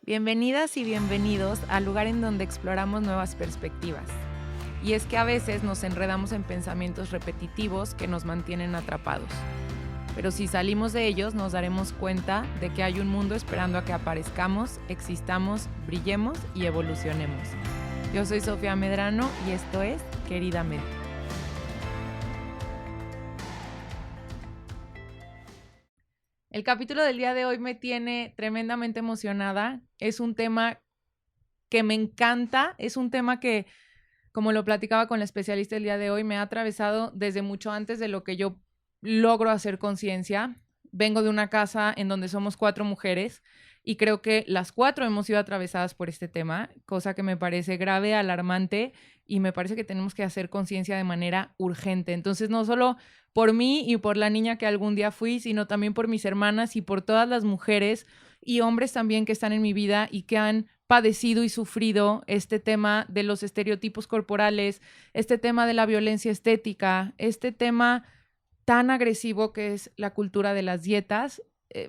Bienvenidas y bienvenidos al lugar en donde exploramos nuevas perspectivas. Y es que a veces nos enredamos en pensamientos repetitivos que nos mantienen atrapados. Pero si salimos de ellos nos daremos cuenta de que hay un mundo esperando a que aparezcamos, existamos, brillemos y evolucionemos. Yo soy Sofía Medrano y esto es Queridamente. El capítulo del día de hoy me tiene tremendamente emocionada. Es un tema que me encanta, es un tema que, como lo platicaba con la especialista el día de hoy, me ha atravesado desde mucho antes de lo que yo logro hacer conciencia. Vengo de una casa en donde somos 4 mujeres y creo que las 4 hemos sido atravesadas por este tema, cosa que me parece grave, alarmante y me parece que tenemos que hacer conciencia de manera urgente. Entonces, no solo por mí y por la niña que algún día fui, sino también por mis hermanas y por todas las mujeres y hombres también que están en mi vida y que han padecido y sufrido este tema de los estereotipos corporales, este tema de la violencia estética, este tema tan agresivo que es la cultura de las dietas.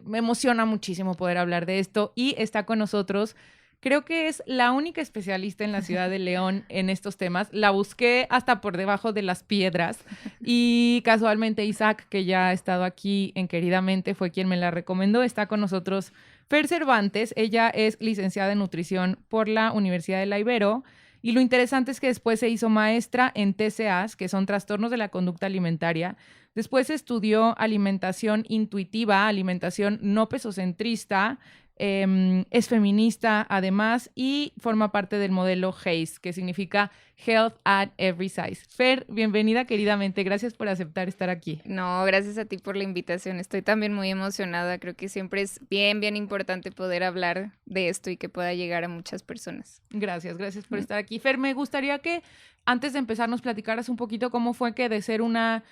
Me emociona muchísimo poder hablar de esto y está con nosotros. Creo que es la única especialista en la ciudad de León en estos temas. La busqué hasta por debajo de las piedras y casualmente Isaac, que ya ha estado aquí en Queridamente, fue quien me la recomendó. Está con nosotros Fer Cervantes. Ella es licenciada en nutrición por la Universidad de la Ibero. Y lo interesante es que después se hizo maestra en TCAs, que son trastornos de la conducta alimentaria. Después estudió alimentación intuitiva, alimentación no pesocentrista, es feminista además y forma parte del modelo HACE, que significa Health at Every Size. Fer, bienvenida queridamente, gracias por aceptar estar aquí. No, gracias a ti por la invitación. Estoy también muy emocionada. Creo que siempre es bien importante poder hablar de esto y que pueda llegar a muchas personas. Gracias por estar aquí. Fer, me gustaría que antes de empezar nos platicaras un poquito cómo fue que de ser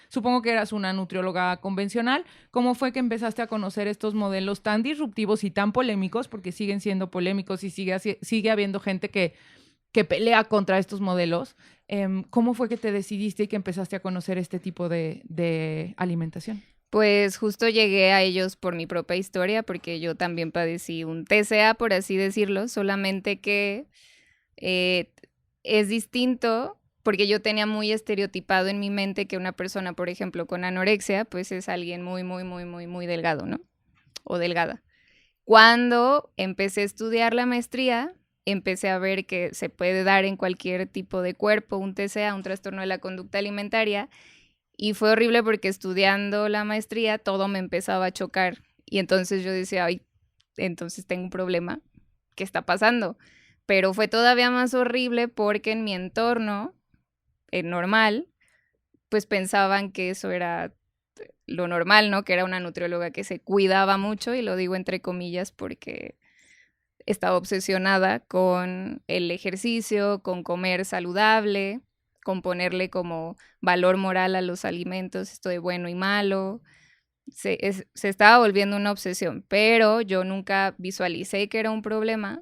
supongo que eras una nutrióloga convencional, cómo fue que empezaste a conocer estos modelos tan disruptivos y tan polémicos, porque siguen siendo polémicos y sigue habiendo gente que pelea contra estos modelos. ¿Cómo fue que te decidiste y que empezaste a conocer este tipo de alimentación? Pues justo llegué a ellos por mi propia historia, porque yo también padecí un TCA, por así decirlo, solamente que es distinto, porque yo tenía muy estereotipado en mi mente que una persona, por ejemplo, con anorexia, pues es alguien muy delgado, ¿no? O delgada. Cuando empecé a estudiar la maestría, empecé a ver que se puede dar en cualquier tipo de cuerpo un TCA, un trastorno de la conducta alimentaria, y fue horrible porque estudiando la maestría todo me empezaba a chocar y entonces yo decía, ay, entonces tengo un problema, ¿qué está pasando? Pero fue todavía más horrible porque en mi entorno normal, pues pensaban que eso era lo normal, ¿no? Que era una nutrióloga que se cuidaba mucho, y lo digo entre comillas porque estaba obsesionada con el ejercicio, con comer saludable, con ponerle como valor moral a los alimentos, esto de bueno y malo. Se estaba volviendo una obsesión, pero yo nunca visualicé que era un problema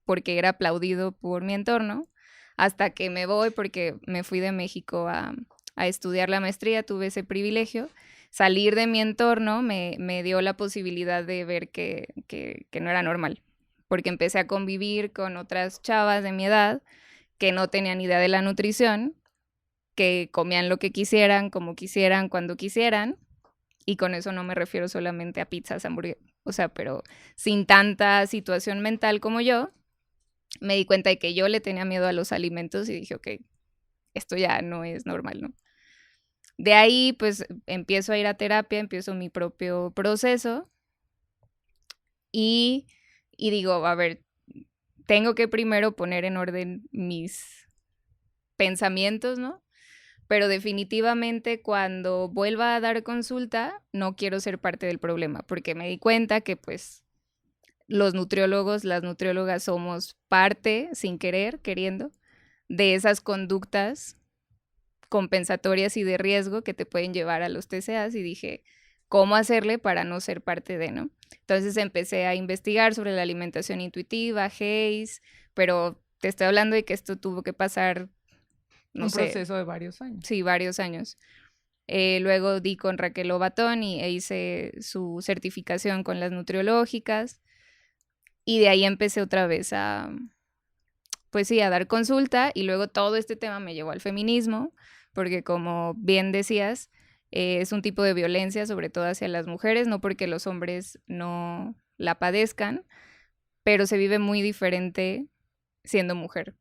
porque era aplaudido por mi entorno, hasta que me voy, porque me fui de México a estudiar la maestría, tuve ese privilegio. Salir de mi entorno me dio la posibilidad de ver que no era normal, porque empecé a convivir con otras chavas de mi edad que no tenían idea de la nutrición, que comían lo que quisieran, como quisieran, cuando quisieran, y con eso no me refiero solamente a pizzas, hamburguesas, o sea, pero sin tanta situación mental como yo. Me di cuenta de que yo le tenía miedo a los alimentos y dije, ok, esto ya no es normal, ¿no? De ahí, pues, empiezo a ir a terapia, empiezo mi propio proceso y, y digo, a ver, tengo que primero poner en orden mis pensamientos, ¿no? Pero definitivamente cuando vuelva a dar consulta, no quiero ser parte del problema, porque me di cuenta que, pues, los nutriólogos, las nutriólogas somos parte, sin querer, queriendo, de esas conductas compensatorias y de riesgo que te pueden llevar a los TCAs, y dije, ¿cómo hacerle para no ser parte de, no? Entonces empecé a investigar sobre la alimentación intuitiva, HACE, pero te estoy hablando de que esto tuvo que pasar, no Un sé, proceso de varios años. sí, varios años. Luego di con Raquel Lobatón e hice su certificación con las nutriológicas. Y de ahí empecé otra vez pues sí, a dar consulta, y luego todo este tema me llevó al feminismo, porque como bien decías, es un tipo de violencia, sobre todo hacia las mujeres, no porque los hombres no la padezcan, pero se vive muy diferente siendo mujer.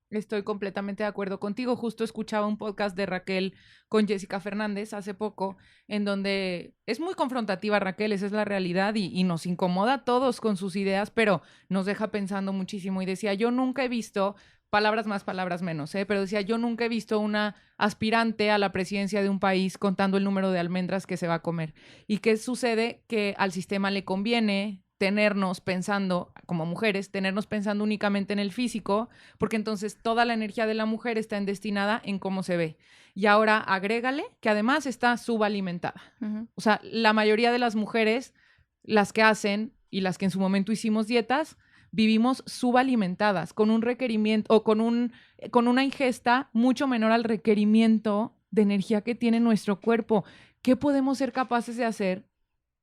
Estoy completamente de acuerdo contigo. Justo escuchaba un podcast de Raquel con Jessica Fernández hace poco, en donde es muy confrontativa Raquel, esa es la realidad, y nos incomoda a todos con sus ideas, pero nos deja pensando muchísimo. Y decía, yo nunca he visto, palabras más, palabras menos, pero decía, yo nunca he visto una aspirante a la presidencia de un país contando el número de almendras que se va a comer. ¿Y qué sucede? Que al sistema le conviene tenernos pensando, como mujeres, tenernos pensando únicamente en el físico, porque entonces toda la energía de la mujer está destinada en cómo se ve. Y ahora agrégale que además está subalimentada. Ujú. O sea, la mayoría de las mujeres, las que hacen y las que en su momento hicimos dietas, vivimos subalimentadas, con un requerimiento o con una ingesta mucho menor al requerimiento de energía que tiene nuestro cuerpo. ¿Qué podemos ser capaces de hacer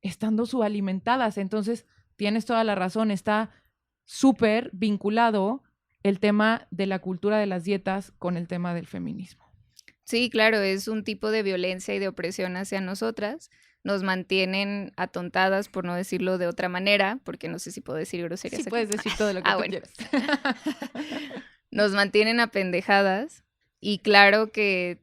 estando subalimentadas? Entonces, tienes toda la razón, está súper vinculado el tema de la cultura de las dietas con el tema del feminismo. Sí, claro, es un tipo de violencia y de opresión hacia nosotras. Nos mantienen atontadas, por no decirlo de otra manera, porque no sé si puedo decir groserías Sí, aquí. puedes decir todo lo que tú Bueno. quieras. Nos mantienen apendejadas, y claro que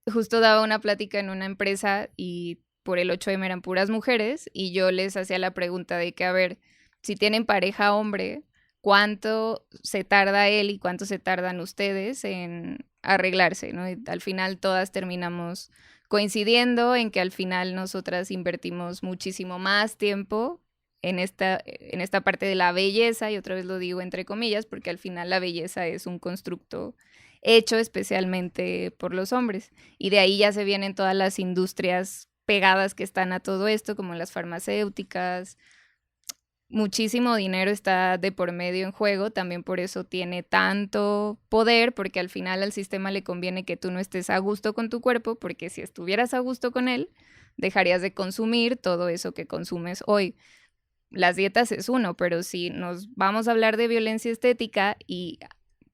justo daba una plática en una empresa y por el 8M eran puras mujeres, y yo les hacía la pregunta de que, a ver, si tienen pareja hombre, ¿cuánto se tarda él y cuánto se tardan ustedes en arreglarse, ¿no? Y al final todas terminamos coincidiendo en que al final nosotras invertimos muchísimo más tiempo en esta parte de la belleza, y otra vez lo digo entre comillas, porque al final la belleza es un constructo hecho especialmente por los hombres. Y de ahí ya se vienen todas las industrias pegadas que están a todo esto, como las farmacéuticas. Muchísimo dinero está de por medio en juego, también por eso tiene tanto poder, porque al final al sistema le conviene que tú no estés a gusto con tu cuerpo, porque si estuvieras a gusto con él, dejarías de consumir todo eso que consumes hoy. Las dietas es uno, pero si nos vamos a hablar de violencia estética y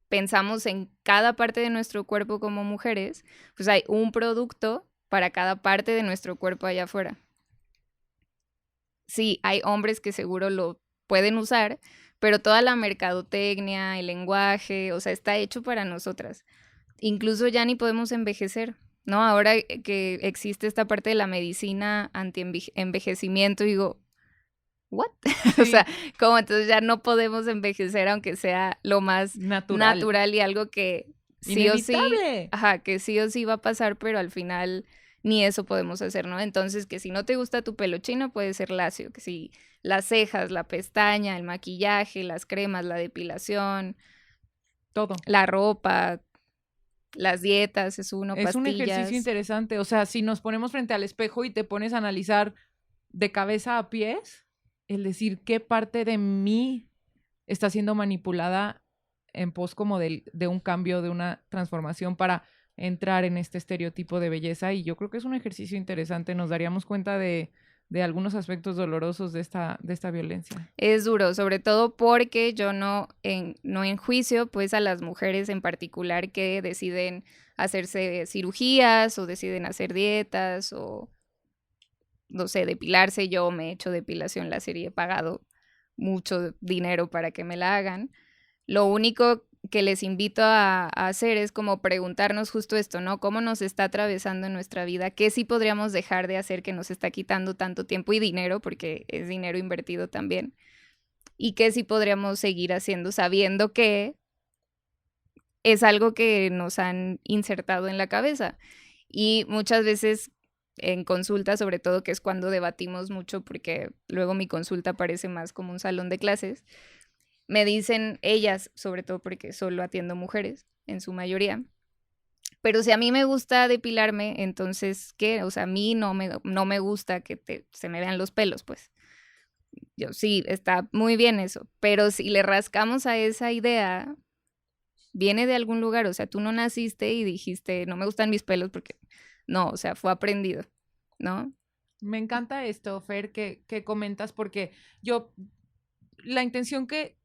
pensamos en cada parte de nuestro cuerpo como mujeres, pues hay un producto para cada parte de nuestro cuerpo allá afuera. Sí, hay hombres que seguro lo pueden usar, pero toda la mercadotecnia, el lenguaje, o sea, está hecho para nosotras. Incluso ya ni podemos envejecer, ¿no? Ahora que existe esta parte de la medicina anti-envejecimiento, digo, ¿what? Sí. O sea, como entonces ya no podemos envejecer aunque sea lo más natural y algo que sí o sí, que sí o sí va a pasar, pero al final ni eso podemos hacer, ¿no? Entonces, que si no te gusta tu pelo chino, puede ser lacio, que si las cejas, la pestaña, el maquillaje, las cremas, la depilación, todo, la ropa, las dietas, es pastillas. Un ejercicio interesante, o sea, si nos ponemos frente al espejo y te pones a analizar de cabeza a pies, el decir qué parte de mí está siendo manipulada en pos como de un cambio, de una transformación para entrar en este estereotipo de belleza. Y yo creo que es un ejercicio interesante. Nos daríamos cuenta de algunos aspectos dolorosos de esta violencia. Es duro, sobre todo porque yo no enjuicio pues a las mujeres en particular que deciden hacerse cirugías o deciden hacer dietas o no sé, depilarse. Yo me he hecho depilación láser y he pagado mucho dinero para que me la hagan. Lo único que les invito a hacer es como preguntarnos justo esto, ¿no? ¿Cómo nos está atravesando en nuestra vida? ¿Qué sí podríamos dejar de hacer que nos está quitando tanto tiempo y dinero? Porque es dinero invertido también. ¿Y qué sí podríamos seguir haciendo sabiendo que es algo que nos han insertado en la cabeza? Y muchas veces en consulta, sobre todo, que es cuando debatimos mucho, porque luego mi consulta parece más como un salón de clases, me dicen ellas, sobre todo porque solo atiendo mujeres, en su mayoría, pero si a mí me gusta depilarme, entonces, ¿qué? O sea, a mí no me gusta que se me vean los pelos, pues. Yo sí, está muy bien eso, pero si le rascamos a esa idea, viene de algún lugar, o sea, tú no naciste y dijiste, no me gustan mis pelos porque, no, o sea, fue aprendido, ¿no? Me encanta esto, Fer, que comentas, porque yo la intención que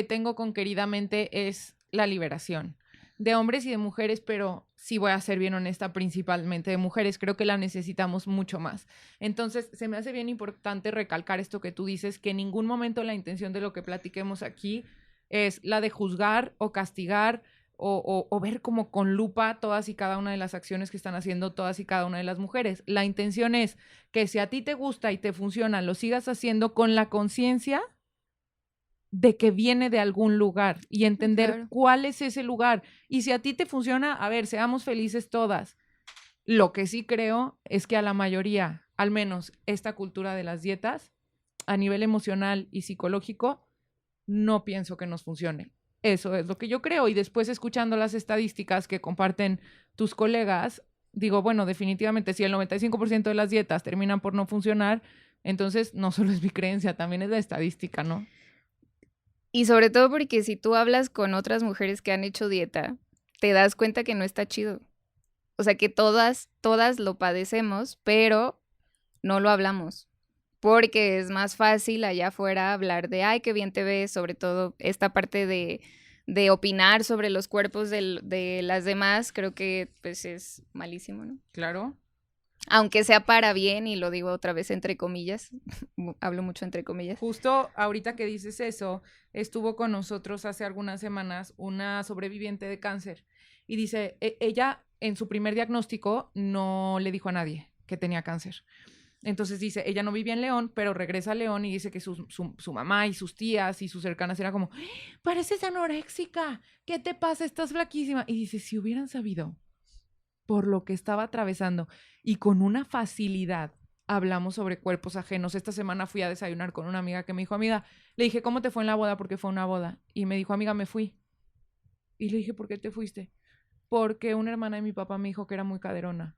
tengo con Queridamente es la liberación de hombres y de mujeres, pero sí voy a ser bien honesta, principalmente de mujeres. Creo que la necesitamos mucho más. Entonces, se me hace bien importante recalcar esto que tú dices, que en ningún momento la intención de lo que platiquemos aquí es la de juzgar o castigar o ver como con lupa todas y cada una de las acciones que están haciendo todas y cada una de las mujeres. La intención es que si a ti te gusta y te funciona, lo sigas haciendo con la conciencia de que viene de algún lugar y entender Claro. cuál es ese lugar. Y si a ti te funciona, a ver, seamos felices todas. Lo que sí creo es que a la mayoría, al menos esta cultura de las dietas, a nivel emocional y psicológico, no pienso que nos funcione. Eso es lo que yo creo. Y después, escuchando las estadísticas que comparten tus colegas, digo, bueno, definitivamente si el 95% de las dietas terminan por no funcionar, entonces no solo es mi creencia, también es la estadística, ¿no? Y sobre todo porque si tú hablas con otras mujeres que han hecho dieta, te das cuenta que no está chido. O sea, que todas lo padecemos, pero no lo hablamos. Porque es más fácil allá afuera hablar de, ay, qué bien te ves, sobre todo esta parte de opinar sobre los cuerpos de las demás, creo que pues es malísimo, ¿no? Claro. Aunque sea para bien, y lo digo otra vez entre comillas, hablo mucho entre comillas. Justo ahorita que dices eso, estuvo con nosotros hace algunas semanas una sobreviviente de cáncer y dice, ella en su primer diagnóstico no le dijo a nadie que tenía cáncer. Entonces dice, ella no vivía en León, pero regresa a León y dice que su mamá y sus tías y sus cercanas era como, pareces anoréxica, ¿qué te pasa? Estás flaquísima. Y dice, si hubieran sabido por lo que estaba atravesando y con una facilidad hablamos sobre cuerpos ajenos. Esta semana fui a desayunar con una amiga que me dijo, amiga, le dije, ¿cómo te fue en la boda? Porque fue una boda. Y me dijo, amiga, me fui. Y le dije, ¿por qué te fuiste? Porque una hermana de mi papá me dijo que era muy caderona.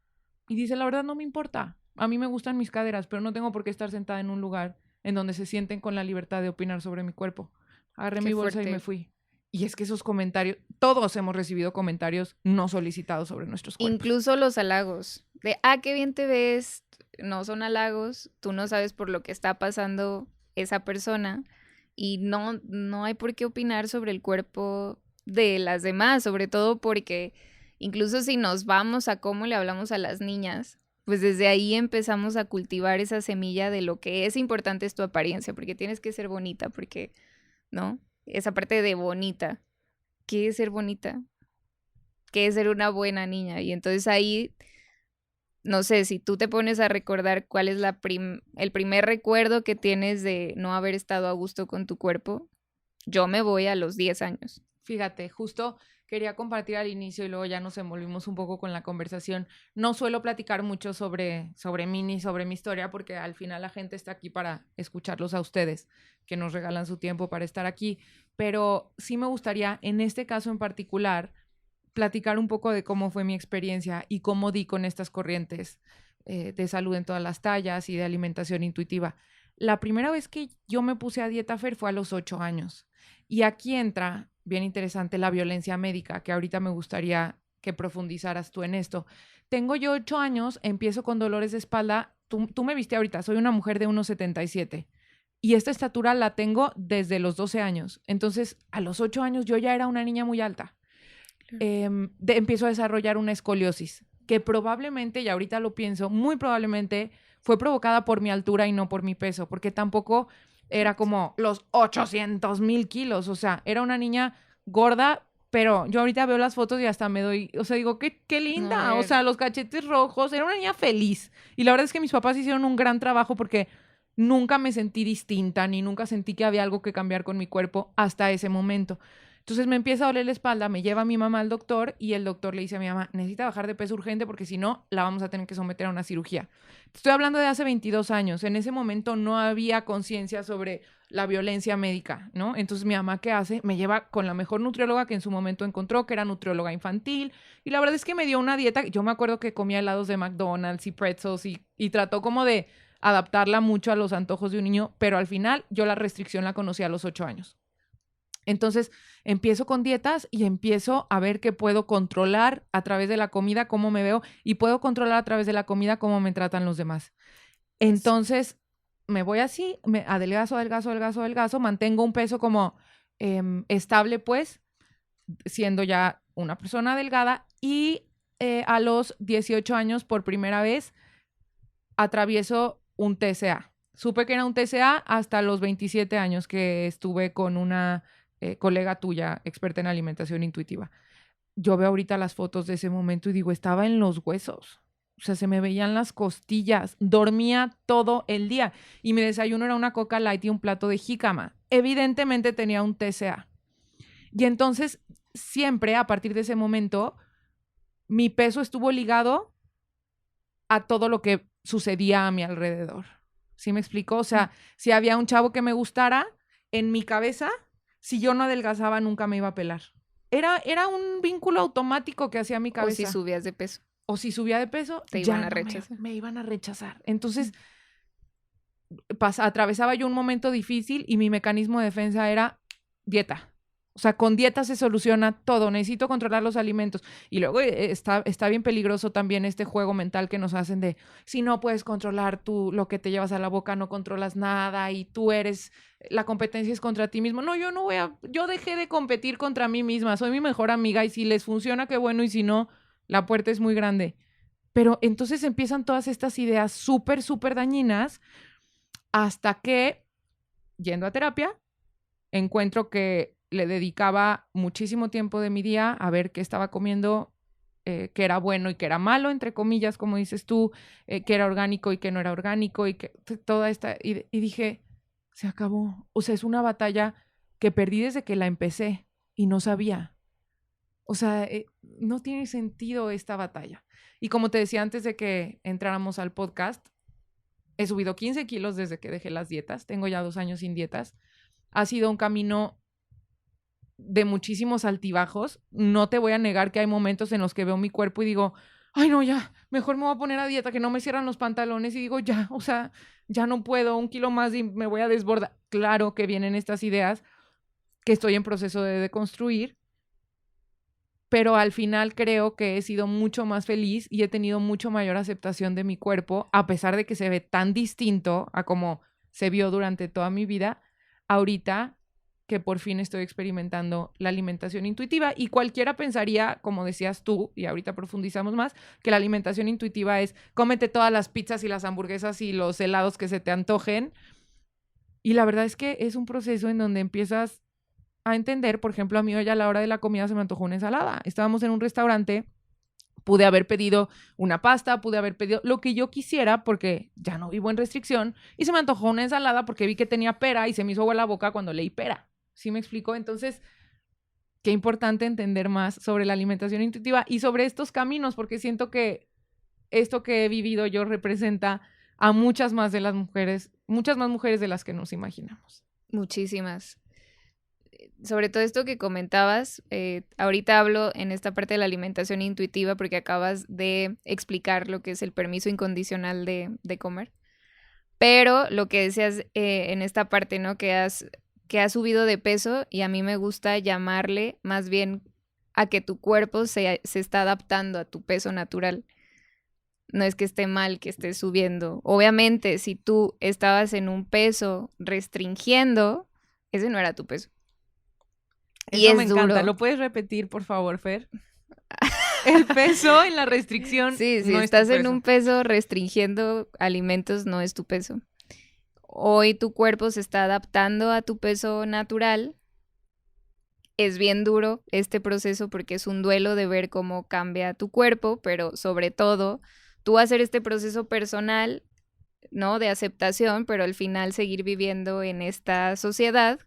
Y dice, la verdad no me importa. A mí me gustan mis caderas, pero no tengo por qué estar sentada en un lugar en donde se sienten con la libertad de opinar sobre mi cuerpo. Agarré mi bolsa y me fui. Y es que esos comentarios, todos hemos recibido comentarios no solicitados sobre nuestros cuerpos. Incluso los halagos, de, qué bien te ves, no son halagos, tú no sabes por lo que está pasando esa persona y no hay por qué opinar sobre el cuerpo de las demás, sobre todo porque incluso si nos vamos a cómo le hablamos a las niñas, pues desde ahí empezamos a cultivar esa semilla de lo que es importante es tu apariencia, porque tienes que ser bonita, porque, ¿no? Esa parte de bonita. ¿Qué es ser bonita? ¿Qué es ser una buena niña? Y entonces ahí, no sé, si tú te pones a recordar cuál es el primer recuerdo que tienes de no haber estado a gusto con tu cuerpo, yo me voy a los 10 años. Fíjate, justo quería compartir al inicio y luego ya nos envolvimos un poco con la conversación. No suelo platicar mucho sobre mí ni sobre mi historia porque al final la gente está aquí para escucharlos a ustedes, que nos regalan su tiempo para estar aquí. Pero sí me gustaría, en este caso en particular, platicar un poco de cómo fue mi experiencia y cómo di con estas corrientes de salud en todas las tallas y de alimentación intuitiva. La primera vez que yo me puse a dieta Fer fue a los 8 años. Y aquí entra, bien interesante, la violencia médica, que ahorita me gustaría que profundizaras tú en esto. Tengo yo 8 años, empiezo con dolores de espalda. Tú me viste ahorita, soy una mujer de 1,77 y esta estatura la tengo desde los 12 años. Entonces, a los 8 años yo ya era una niña muy alta. Empiezo a desarrollar una escoliosis que probablemente, y ahorita lo pienso, muy probablemente fue provocada por mi altura y no por mi peso, porque tampoco era como los 800,000 kilos, o sea, era una niña gorda, pero yo ahorita veo las fotos y hasta me doy, o sea, digo, qué linda, o sea, los cachetes rojos, era una niña feliz. Y la verdad es que mis papás hicieron un gran trabajo porque nunca me sentí distinta, ni nunca sentí que había algo que cambiar con mi cuerpo hasta ese momento. Entonces me empieza a doler la espalda, me lleva mi mamá al doctor y el doctor le dice a mi mamá, necesita bajar de peso urgente porque si no, la vamos a tener que someter a una cirugía. Estoy hablando de hace 22 años. En ese momento no había conciencia sobre la violencia médica, ¿no? Entonces mi mamá, ¿qué hace? Me lleva con la mejor nutrióloga que en su momento encontró, que era nutrióloga infantil. Y la verdad es que me dio una dieta. Yo me acuerdo que comía helados de McDonald's y pretzels y trató como de adaptarla mucho a los antojos de un niño, pero al final yo la restricción la conocí a los 8 años. Entonces empiezo con dietas y empiezo a ver que puedo controlar a través de la comida cómo me veo y puedo controlar a través de la comida cómo me tratan los demás. Entonces me voy así, me adelgazo, mantengo un peso como estable, pues, siendo ya una persona delgada, y a los 18 años, por primera vez, atravieso un TCA. Supe que era un TCA hasta los 27 años que estuve con una colega tuya, experta en alimentación intuitiva. Yo veo ahorita las fotos de ese momento y digo, estaba en los huesos. O sea, se me veían las costillas. Dormía todo el día. Y mi desayuno era una Coca Light y un plato de jícama. Evidentemente tenía un TCA. Y entonces, siempre a partir de ese momento, mi peso estuvo ligado a todo lo que sucedía a mi alrededor. ¿Sí me explico? O sea, si había un chavo que me gustara, en mi cabeza, si yo no adelgazaba, nunca me iba a pelar. Era un vínculo automático que hacía mi cabeza. O si subías de peso. O si subía de peso, te iban a rechazar. Me iban a rechazar. Entonces, atravesaba yo un momento difícil y mi mecanismo de defensa era dieta. O sea, con dieta se soluciona todo. Necesito controlar los alimentos. Y luego está bien peligroso también este juego mental que nos hacen de si no puedes controlar tú lo que te llevas a la boca, no controlas nada y tú eres, la competencia es contra ti mismo. No, yo dejé de competir contra mí misma. Soy mi mejor amiga y si les funciona, qué bueno, y si no, la puerta es muy grande. Pero entonces empiezan todas estas ideas súper, súper dañinas hasta que, yendo a terapia, encuentro que le dedicaba muchísimo tiempo de mi día a ver qué estaba comiendo, que era bueno y que era malo, entre comillas, como dices tú, que era orgánico y que no era orgánico, y que toda esta... Y dije, se acabó. O sea, es una batalla que perdí desde que la empecé y no sabía. O sea, no tiene sentido esta batalla. Y como te decía antes de que entráramos al podcast, he subido 15 kilos desde que dejé las dietas. Tengo ya 2 años sin dietas. Ha sido un camino de muchísimos altibajos. No te voy a negar que hay momentos en los que veo mi cuerpo y digo, ay no, ya, mejor me voy a poner a dieta, que no me cierran los pantalones, y digo, ya, o sea, ya no puedo, 1 kilo más y me voy a desbordar. Claro que vienen estas ideas que estoy en proceso de deconstruir, pero al final creo que he sido mucho más feliz y he tenido mucho mayor aceptación de mi cuerpo, a pesar de que se ve tan distinto a como se vio durante toda mi vida. Ahorita que por fin estoy experimentando la alimentación intuitiva, y cualquiera pensaría, como decías tú, y ahorita profundizamos más, que la alimentación intuitiva es cómete todas las pizzas y las hamburguesas y los helados que se te antojen. Y la verdad es que es un proceso en donde empiezas a entender. Por ejemplo, a mí hoy a la hora de la comida se me antojó una ensalada. Estábamos en un restaurante, pude haber pedido una pasta, pude haber pedido lo que yo quisiera porque ya no vivo en restricción, y se me antojó una ensalada porque vi que tenía pera y se me hizo agua la boca cuando leí pera. ¿Sí me explico? Entonces, qué importante entender más sobre la alimentación intuitiva y sobre estos caminos, porque siento que esto que he vivido yo representa a muchas más mujeres de las que nos imaginamos. Muchísimas. Sobre todo esto que comentabas, ahorita hablo en esta parte de la alimentación intuitiva porque acabas de explicar lo que es el permiso incondicional de comer. Pero lo que decías en esta parte, ¿no? Que has subido de peso, y a mí me gusta llamarle más bien a que tu cuerpo se está adaptando a tu peso natural. No es que esté mal que estés subiendo. Obviamente, si tú estabas en un peso restringiendo, ese no era tu peso. Eso me encanta. ¿Lo puedes repetir, por favor, Fer? El peso en la restricción. Sí, si estás en un peso restringiendo alimentos, no es tu peso. Hoy tu cuerpo se está adaptando a tu peso natural. Es bien duro este proceso porque es un duelo de ver cómo cambia tu cuerpo, pero sobre todo tú hacer este proceso personal, ¿no? De aceptación, pero al final seguir viviendo en esta sociedad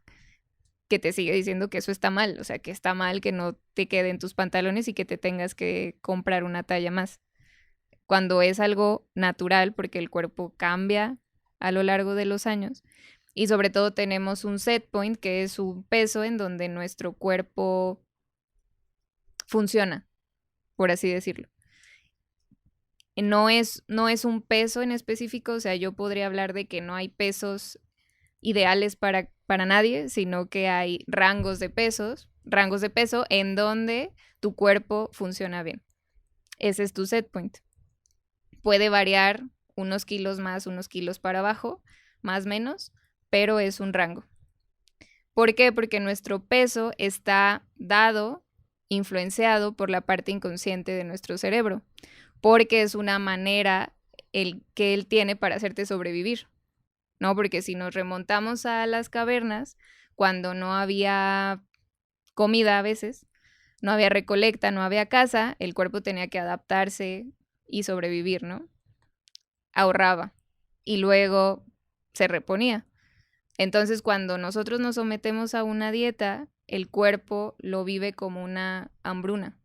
que te sigue diciendo que eso está mal. O sea, que está mal que no te queden tus pantalones y que te tengas que comprar una talla más. Cuando es algo natural, porque el cuerpo cambia a lo largo de los años. Y sobre todo tenemos un set point, que es un peso en donde nuestro cuerpo funciona, por así decirlo. No es un peso en específico, o sea, yo podría hablar de que no hay pesos ideales para nadie, sino que hay rangos de peso en donde tu cuerpo funciona bien. Ese es tu set point. Puede variar unos kilos más, unos kilos para abajo, más o menos, pero es un rango. ¿Por qué? Porque nuestro peso está dado, influenciado por la parte inconsciente de nuestro cerebro, porque es una manera que él tiene para hacerte sobrevivir, ¿no? Porque si nos remontamos a las cavernas, cuando no había comida a veces, no había recolecta, no había casa, el cuerpo tenía que adaptarse y sobrevivir, ¿no? Ahorraba y luego se reponía. Entonces, cuando nosotros nos sometemos a una dieta, el cuerpo lo vive como una hambruna.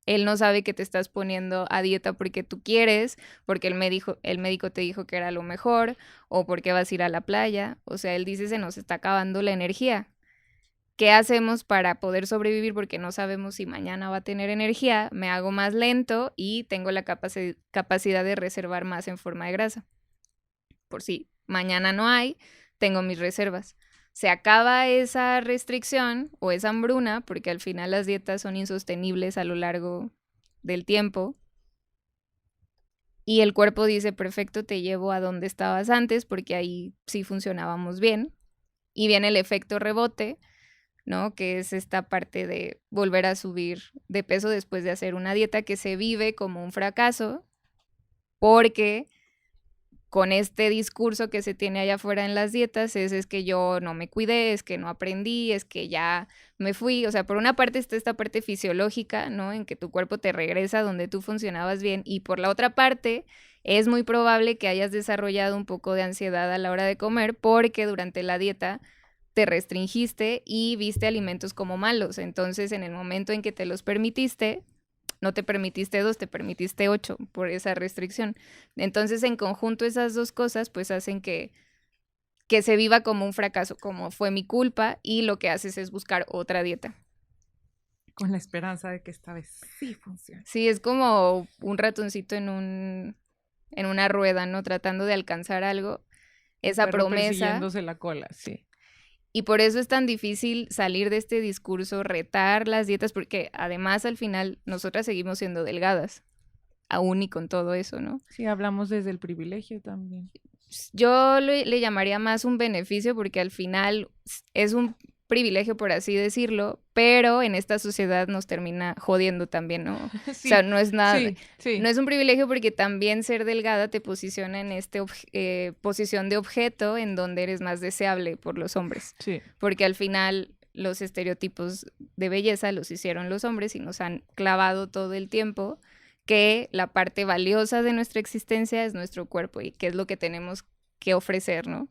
Él no sabe que te estás poniendo a dieta porque tú quieres, porque el médico te dijo que era lo mejor, o porque vas a ir a la playa. O sea, él dice, se nos está acabando la energía. ¿Qué hacemos para poder sobrevivir? Porque no sabemos si mañana va a tener energía. Me hago más lento y tengo la capacidad de reservar más en forma de grasa. Por si mañana no hay, tengo mis reservas. Se acaba esa restricción o esa hambruna, porque al final las dietas son insostenibles a lo largo del tiempo. Y el cuerpo dice, perfecto, te llevo a donde estabas antes, porque ahí sí funcionábamos bien. Y viene el efecto rebote, ¿no? Que es esta parte de volver a subir de peso después de hacer una dieta que se vive como un fracaso, porque con este discurso que se tiene allá afuera en las dietas es que yo no me cuidé, es que no aprendí, es que ya me fui. O sea, por una parte está esta parte fisiológica, ¿no? En que tu cuerpo te regresa donde tú funcionabas bien, y por la otra parte es muy probable que hayas desarrollado un poco de ansiedad a la hora de comer porque durante la dieta te restringiste y viste alimentos como malos. Entonces, en el momento en que te los permitiste, no te permitiste 2, te permitiste 8 por esa restricción. Entonces, en conjunto, esas dos cosas pues hacen que se viva como un fracaso, como fue mi culpa, y lo que haces es buscar otra dieta. Con la esperanza de que esta vez sí funcione. Sí, es como un ratoncito en una rueda, ¿no? Tratando de alcanzar algo. Esa promesa. Persiguiéndose la cola, sí. Y por eso es tan difícil salir de este discurso, retar las dietas, porque además al final nosotras seguimos siendo delgadas, aún y con todo eso, ¿no? Sí, hablamos desde el privilegio también. Yo le llamaría más un beneficio, porque al final es un privilegio, por así decirlo, pero en esta sociedad nos termina jodiendo también, ¿no? Sí, o sea, no es nada, sí. No es un privilegio porque también ser delgada te posiciona en esta posición de objeto en donde eres más deseable por los hombres. Sí. Porque al final los estereotipos de belleza los hicieron los hombres y nos han clavado todo el tiempo que la parte valiosa de nuestra existencia es nuestro cuerpo y que es lo que tenemos que ofrecer, ¿no?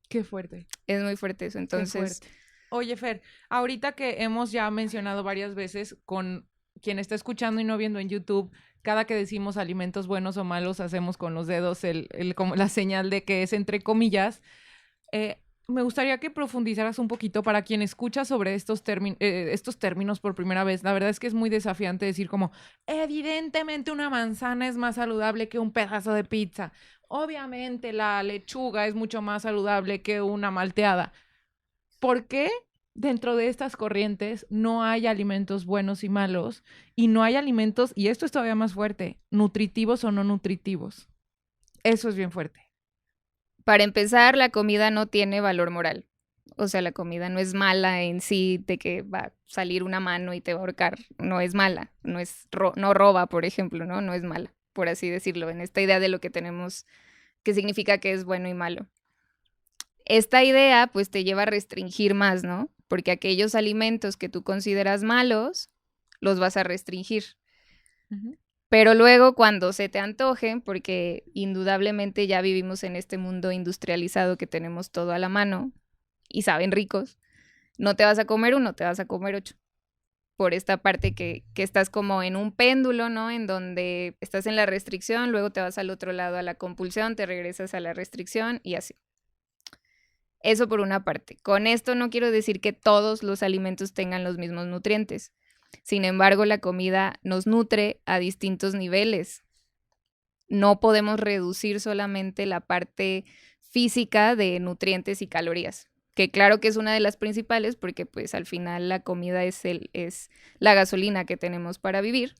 Qué fuerte. Es muy fuerte eso, entonces. Qué fuerte. Oye, Fer, ahorita que hemos ya mencionado varias veces con quien está escuchando y no viendo en YouTube, cada que decimos alimentos buenos o malos, hacemos con los dedos como la señal de que es entre comillas. Me gustaría que profundizaras un poquito para quien escucha sobre estos términos por primera vez. La verdad es que es muy desafiante decir como, evidentemente una manzana es más saludable que un pedazo de pizza. Obviamente la lechuga es mucho más saludable que una malteada. ¿Por qué dentro de estas corrientes no hay alimentos buenos y malos? Y no hay alimentos, y esto es todavía más fuerte, nutritivos o no nutritivos. Eso es bien fuerte. Para empezar, la comida no tiene valor moral. O sea, la comida no es mala en sí, de que va a salir una mano y te va a ahorcar. No es mala, no roba, por ejemplo, ¿no? No es mala, por así decirlo, en esta idea de lo que tenemos, que significa que es bueno y malo. Esta idea, pues, te lleva a restringir más, ¿no? Porque aquellos alimentos que tú consideras malos, los vas a restringir. Uh-huh. Pero luego cuando se te antojen, porque indudablemente ya vivimos en este mundo industrializado que tenemos todo a la mano y saben ricos, no te vas a comer 1, te vas a comer 8. Por esta parte que estás como en un péndulo, ¿no? En donde estás en la restricción, luego te vas al otro lado a la compulsión, te regresas a la restricción y así. Eso por una parte. Con esto no quiero decir que todos los alimentos tengan los mismos nutrientes. Sin embargo, la comida nos nutre a distintos niveles. No podemos reducir solamente la parte física de nutrientes y calorías, que claro que es una de las principales porque pues al final la comida es la gasolina que tenemos para vivir,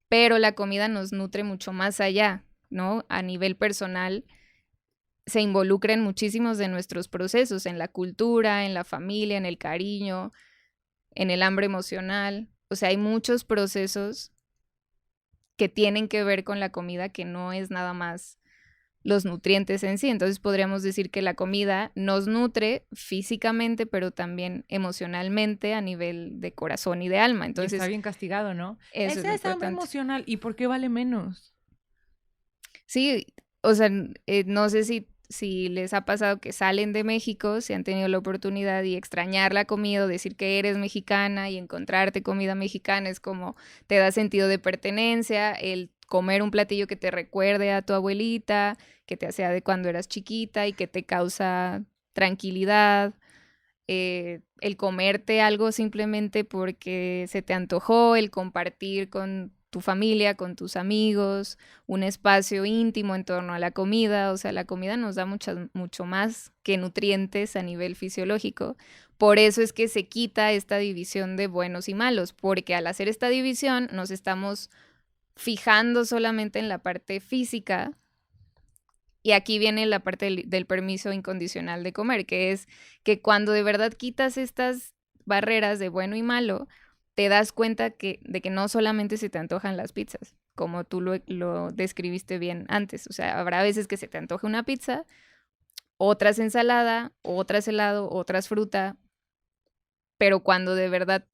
pero la comida nos nutre mucho más allá, ¿no? A nivel personal, se involucra en muchísimos de nuestros procesos, en la cultura, en la familia, en el cariño, en el hambre emocional. O sea, hay muchos procesos que tienen que ver con la comida, que no es nada más los nutrientes en sí. Entonces podríamos decir que la comida nos nutre físicamente, pero también emocionalmente a nivel de corazón y de alma. Entonces, y está bien castigado, ¿no? Eso Ese es es hambre emocional. ¿Y por qué vale menos? Sí, o sea, no sé si les ha pasado que salen de México, si han tenido la oportunidad y extrañar la comida o decir que eres mexicana y encontrarte comida mexicana es como te da sentido de pertenencia, el comer un platillo que te recuerde a tu abuelita, que te hacía de cuando eras chiquita y que te causa tranquilidad, el comerte algo simplemente porque se te antojó, el compartir con tu familia, con tus amigos, un espacio íntimo en torno a la comida. O sea, la comida nos da mucho más que nutrientes a nivel fisiológico. Por eso es que se quita esta división de buenos y malos, porque al hacer esta división nos estamos fijando solamente en la parte física. Y aquí viene la parte del permiso incondicional de comer, que es que cuando de verdad quitas estas barreras de bueno y malo, te das cuenta de que no solamente se te antojan las pizzas, como tú lo describiste bien antes. O sea, habrá veces que se te antoja una pizza, otras ensalada, otras helado, otras fruta, pero cuando de verdad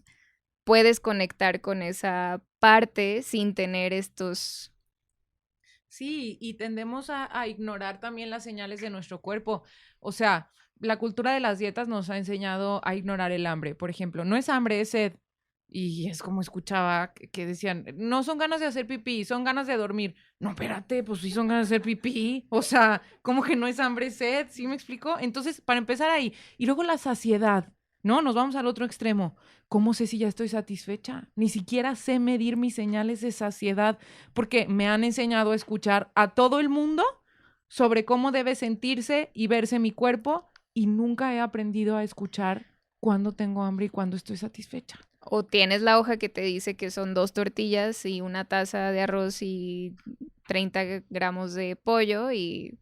puedes conectar con esa parte sin tener estos... Sí, y tendemos a ignorar también las señales de nuestro cuerpo. O sea, la cultura de las dietas nos ha enseñado a ignorar el hambre. Por ejemplo, no es hambre, es sed. Y es como escuchaba que decían, no son ganas de hacer pipí, son ganas de dormir. No, espérate, pues sí son ganas de hacer pipí. O sea, ¿cómo que no es hambre, es sed? ¿Sí me explico? Entonces, para empezar ahí. Y luego la saciedad, ¿no? Nos vamos al otro extremo. ¿Cómo sé si ya estoy satisfecha? Ni siquiera sé medir mis señales de saciedad porque me han enseñado a escuchar a todo el mundo sobre cómo debe sentirse y verse mi cuerpo y nunca he aprendido a escuchar cuando tengo hambre y cuando estoy satisfecha. O tienes la hoja que te dice que son 2 tortillas y una taza de arroz y 30 gramos de pollo y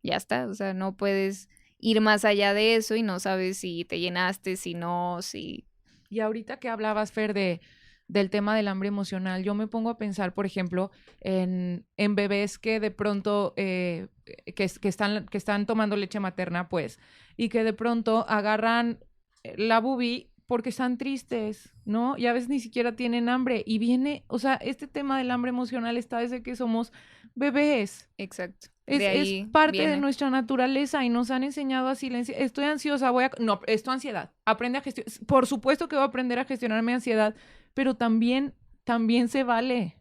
ya está. O sea, no puedes ir más allá de eso y no sabes si te llenaste, si no, si... Y ahorita que hablabas, Fer, del tema del hambre emocional, yo me pongo a pensar, por ejemplo, en bebés que de pronto, que están tomando leche materna, pues, y que de pronto agarran la bubi porque están tristes, ¿no? Y a veces ni siquiera tienen hambre. Y viene, o sea, este tema del hambre emocional está desde que somos bebés. Exacto. De Es ahí parte de viene. nuestra naturaleza y nos han enseñado a silenciar. Estoy ansiosa, voy a... No, esto ansiedad. Aprende a gestionar. Por supuesto que voy a aprender a gestionar mi ansiedad, pero también se vale.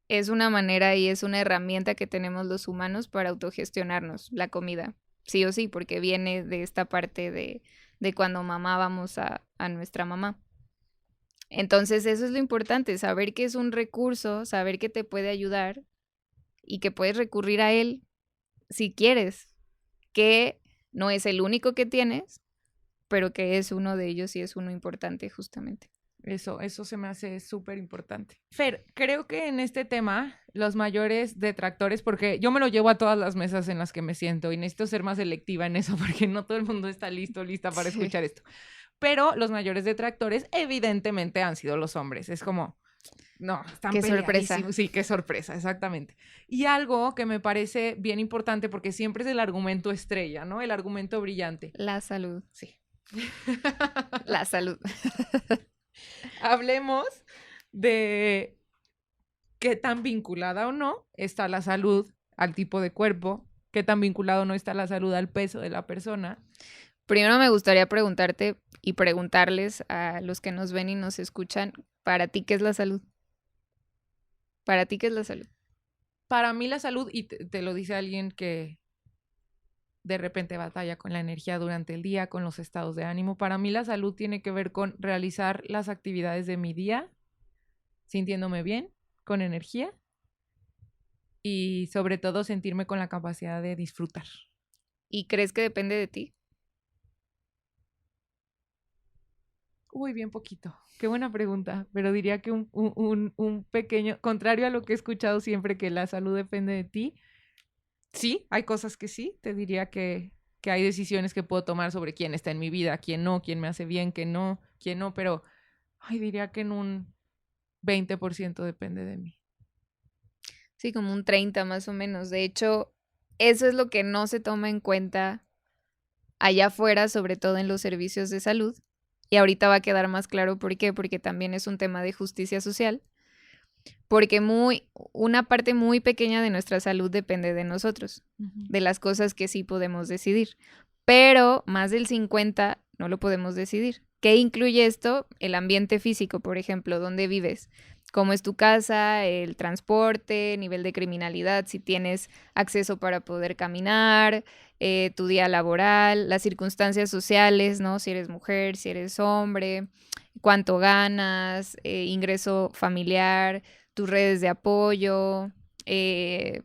Es una manera y es una herramienta que tenemos los humanos para autogestionarnos la comida. Sí o sí, porque viene de esta parte de cuando mamábamos a nuestra mamá. Entonces, eso es lo importante, saber que es un recurso, saber que te puede ayudar y que puedes recurrir a él si quieres, que no es el único que tienes, pero que es uno de ellos y es uno importante justamente. Eso se me hace súper importante. Fer, creo que en este tema, los mayores detractores, porque yo me lo llevo a todas las mesas en las que me siento y necesito ser más selectiva en eso, porque no todo el mundo está lista para Sí. escuchar esto. Pero los mayores detractores, evidentemente, han sido los hombres. Es como, no, están Qué sorpresa. peleadísimos. Sí, qué sorpresa, exactamente. Y algo que me parece bien importante, porque siempre es el argumento estrella, ¿no? El argumento brillante. La salud. Sí. La salud. Hablemos de qué tan vinculada o no está la salud al tipo de cuerpo, qué tan vinculado no está la salud al peso de la persona. Primero me gustaría preguntarte y preguntarles a los que nos ven y nos escuchan, ¿para ti qué es la salud? ¿Para ti qué es la salud? Para mí la salud, y te lo dice alguien que de repente batalla con la energía durante el día, con los estados de ánimo, para mí la salud tiene que ver con realizar las actividades de mi día, sintiéndome bien, con energía y sobre todo sentirme con la capacidad de disfrutar. ¿Y crees que depende de ti? Uy, bien poquito. Qué buena pregunta, pero diría que un pequeño, contrario a lo que he escuchado siempre, que la salud depende de ti, Sí, hay cosas que sí, te diría que hay decisiones que puedo tomar sobre quién está en mi vida, quién no, quién me hace bien, quién no, pero ay, diría que en un 20% depende de mí. Sí, como un 30 más o menos. De hecho, eso es lo que no se toma en cuenta allá afuera, sobre todo en los servicios de salud. Y ahorita va a quedar más claro por qué, porque también es un tema de justicia social, porque una parte muy pequeña de nuestra salud depende de nosotros, de las cosas que sí podemos decidir, pero más del 50 no lo podemos decidir. ¿Qué incluye esto? El ambiente físico, por ejemplo, dónde vives, cómo es tu casa, el transporte, nivel de criminalidad, si tienes acceso para poder caminar, tu día laboral, las circunstancias sociales, ¿no? Si eres mujer, si eres hombre, cuánto ganas, ingreso familiar, tus redes de apoyo, eh,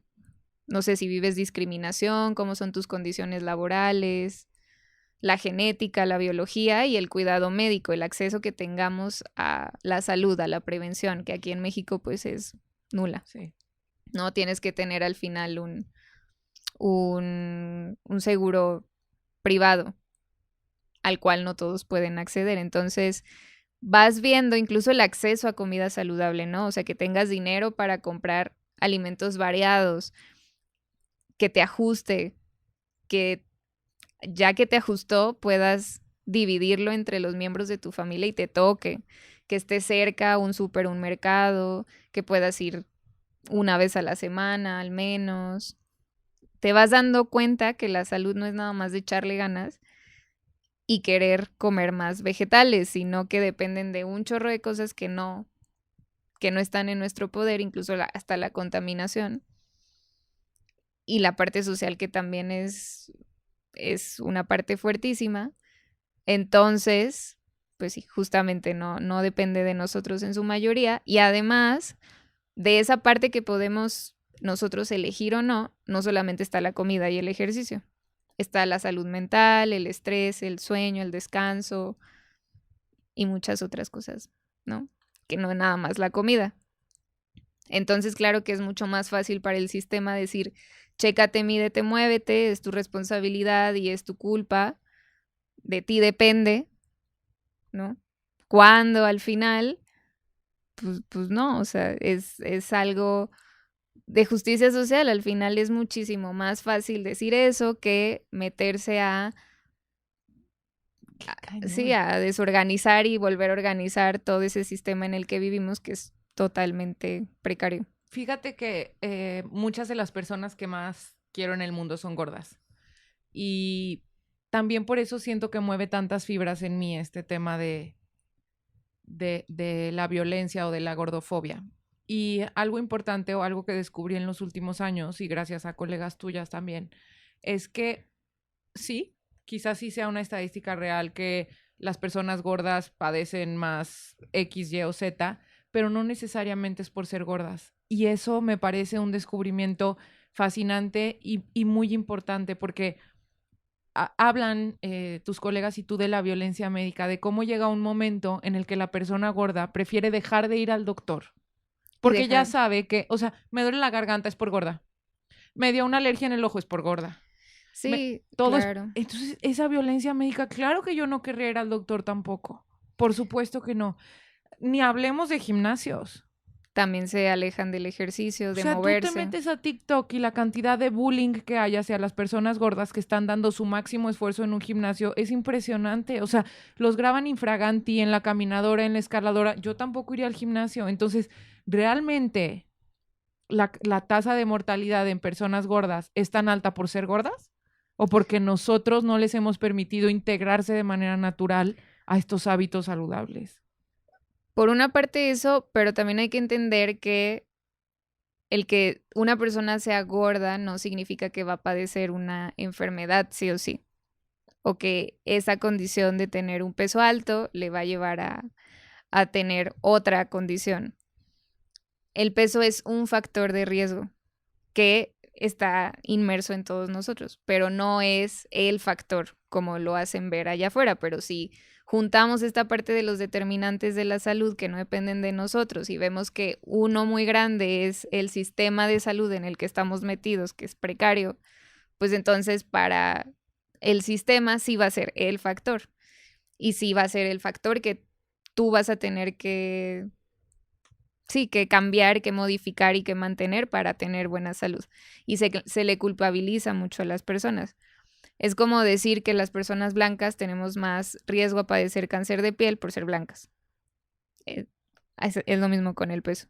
no sé si vives discriminación, cómo son tus condiciones laborales, la genética, la biología y el cuidado médico, el acceso que tengamos a la salud, a la prevención, que aquí en México pues es nula. Sí. No tienes que tener al final un seguro privado al cual no todos pueden acceder. Entonces, vas viendo incluso el acceso a comida saludable, ¿no? O sea, que tengas dinero para comprar alimentos variados, que te ajuste, que ya que te ajustó puedas dividirlo entre los miembros de tu familia y te toque, que esté cerca un súper, un mercado, que puedas ir una vez a la semana al menos. Te vas dando cuenta que la salud no es nada más de echarle ganas y querer comer más vegetales, sino que dependen de un chorro de cosas que no están en nuestro poder, incluso hasta la contaminación. Y la parte social que también es una parte fuertísima. Entonces, pues sí, justamente no depende de nosotros en su mayoría. Y además de esa parte que podemos nosotros elegir o no, no solamente está la comida y el ejercicio. Está la salud mental, el estrés, el sueño, el descanso y muchas otras cosas, ¿no? Que no es nada más la comida. Entonces, claro que es mucho más fácil para el sistema decir, chécate, mídete, muévete, es tu responsabilidad y es tu culpa, de ti depende, ¿no? Cuando al final, pues no, o sea, es algo de justicia social, al final es muchísimo más fácil decir eso que meterse sí, a desorganizar y volver a organizar todo ese sistema en el que vivimos que es totalmente precario. Fíjate que muchas de las personas que más quiero en el mundo son gordas. Y también por eso siento que mueve tantas fibras en mí este tema de la violencia o de la gordofobia. Y algo importante o algo que descubrí en los últimos años, y gracias a colegas tuyas también, es que sí, quizás sí sea una estadística real que las personas gordas padecen más X, Y o Z, pero no necesariamente es por ser gordas. Y eso me parece un descubrimiento fascinante y muy importante porque hablan tus colegas y tú de la violencia médica, de cómo llega un momento en el que la persona gorda prefiere dejar de ir al doctor. Porque ya sabe que, o sea, me duele la garganta es por gorda. Me dio una alergia en el ojo es por gorda. Sí, todo claro. Entonces, esa violencia médica, claro que yo no querría ir al doctor tampoco. Por supuesto que no. Ni hablemos de gimnasios. También se alejan del ejercicio, O de sea, tú te moverse. metes a TikTok y la cantidad de bullying que hay hacia las personas gordas que están dando su máximo esfuerzo en un gimnasio es impresionante. O sea, los graban infraganti en la caminadora, en la escaladora. Yo tampoco iría al gimnasio. Entonces, realmente, la tasa de mortalidad en personas gordas es tan alta por ser gordas o porque nosotros no les hemos permitido integrarse de manera natural a estos hábitos saludables. Por una parte eso, pero también hay que entender que el que una persona sea gorda no significa que va a padecer una enfermedad sí o sí, o que esa condición de tener un peso alto le va a llevar a tener otra condición. El peso es un factor de riesgo que está inmerso en todos nosotros, pero no es el factor como lo hacen ver allá afuera, pero sí juntamos esta parte de los determinantes de la salud que no dependen de nosotros y vemos que uno muy grande es el sistema de salud en el que estamos metidos, que es precario, pues entonces para el sistema sí va a ser el factor. Y sí va a ser el factor que tú vas a tener que, sí, que cambiar, que modificar y que mantener para tener buena salud. Y se le culpabiliza mucho a las personas. Es como decir que las personas blancas tenemos más riesgo a padecer cáncer de piel por ser blancas. Es lo mismo con el peso.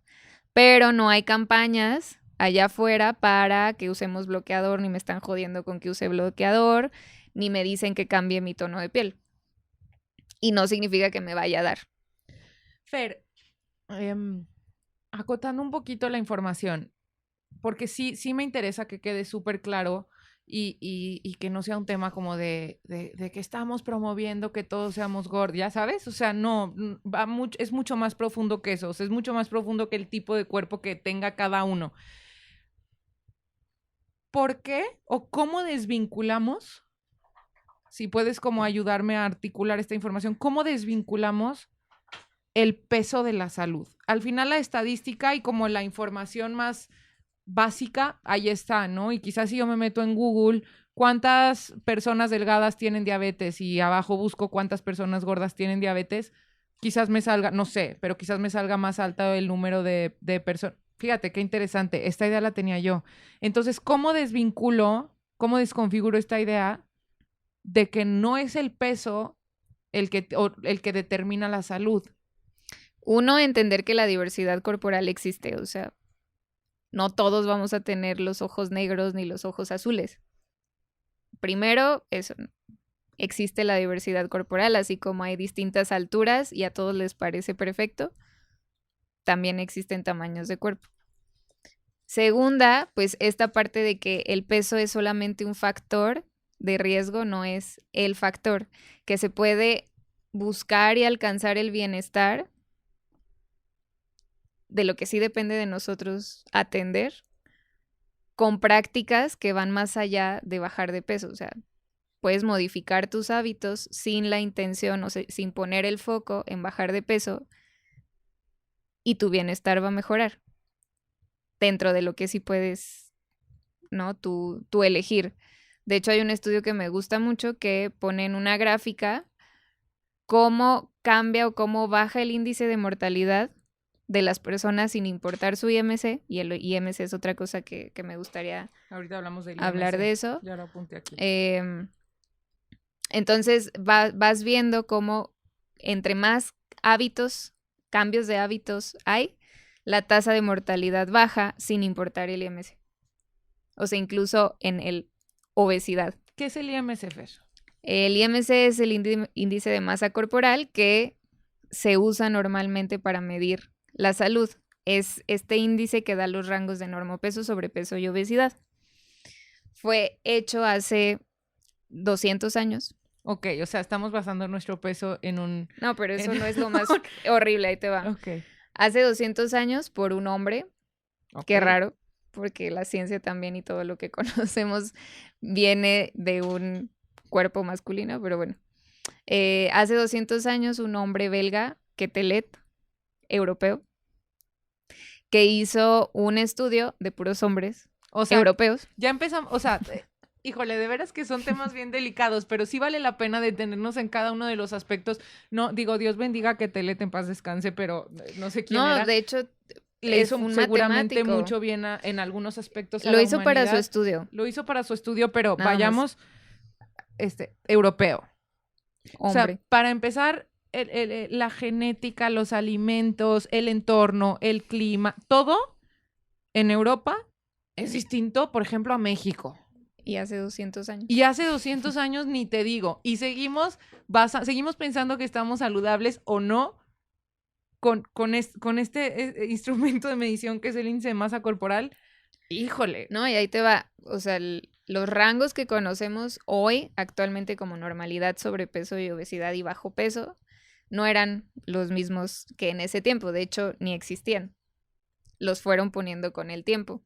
Pero no hay campañas allá afuera para que usemos bloqueador, ni me están jodiendo con que use bloqueador, ni me dicen que cambie mi tono de piel. Y no significa que me vaya a dar. Fer, acotando un poquito la información, porque sí me interesa que quede súper claro y que no sea un tema como de que estamos promoviendo que todos seamos gordos, ¿ya sabes? O sea, no, es mucho más profundo que eso, o sea, es mucho más profundo que el tipo de cuerpo que tenga cada uno. ¿Por qué o cómo desvinculamos, si puedes como ayudarme a articular esta información, cómo desvinculamos el peso de la salud? Al final la estadística y como la información más básica, ahí está, ¿no? Y quizás si yo me meto en Google, ¿cuántas personas delgadas tienen diabetes? Y abajo busco cuántas personas gordas tienen diabetes, quizás me salga, no sé, pero quizás me salga más alto el número de personas. Fíjate, qué interesante, esta idea la tenía yo. Entonces, ¿cómo cómo desconfiguro esta idea de que no es el peso el que determina la salud? Uno, entender que la diversidad corporal existe, o sea, no todos vamos a tener los ojos negros ni los ojos azules. Primero, eso, existe la diversidad corporal, así como hay distintas alturas y a todos les parece perfecto, también existen tamaños de cuerpo. Segunda, pues esta parte de que el peso es solamente un factor de riesgo, no es el factor, que se puede buscar y alcanzar el bienestar, de lo que sí depende de nosotros atender, con prácticas que van más allá de bajar de peso. O sea, puedes modificar tus hábitos sin la intención, o sea, sin poner el foco en bajar de peso, y tu bienestar va a mejorar dentro de lo que sí puedes, ¿no? Tú elegir. De hecho, hay un estudio que me gusta mucho que pone en una gráfica cómo cambia o cómo baja el índice de mortalidad de las personas sin importar su IMC, y el IMC es otra cosa que me gustaría ahorita hablamos del hablar IMC. de eso. Ya lo apunté aquí. Entonces vas viendo cómo entre más hábitos, cambios de hábitos hay, la tasa de mortalidad baja sin importar el IMC. O sea, incluso en el obesidad. ¿Qué es el IMC, Fer? El IMC es el índice de masa corporal que se usa normalmente para medir la salud. Es este índice que da los rangos de normopeso, sobrepeso y obesidad. Fue hecho hace 200 años. Ok, o sea, estamos basando nuestro peso en un... No, pero eso no es lo más horrible, ahí te va. Ok. Hace 200 años por un hombre, Okay. Qué raro, porque la ciencia también y todo lo que conocemos viene de un cuerpo masculino, pero bueno. Hace 200 años un hombre belga, Quetelet, europeo, que hizo un estudio de puros hombres europeos. Ya empezamos, o sea, híjole, de veras que son temas bien delicados, pero sí vale la pena detenernos en cada uno de los aspectos. No, digo, Dios bendiga a Quetelet, en paz descanse, pero no sé quién era. No, de hecho, le hizo seguramente matemático. Mucho bien en algunos aspectos. Lo hizo para su estudio. Lo hizo para su estudio, pero Nada vayamos, europeo. Hombre. O sea, para empezar, la genética, los alimentos, el entorno, el clima, todo en Europa es distinto, por ejemplo, a México. Y hace 200 años. Y hace 200 años ni te digo. Y seguimos pensando que estamos saludables o no con este instrumento de medición que es el índice de masa corporal. Híjole. No, y ahí te va. O sea, los rangos que conocemos hoy, actualmente como normalidad, sobrepeso y obesidad y bajo peso, no eran los mismos que en ese tiempo. De hecho, ni existían. Los fueron poniendo con el tiempo.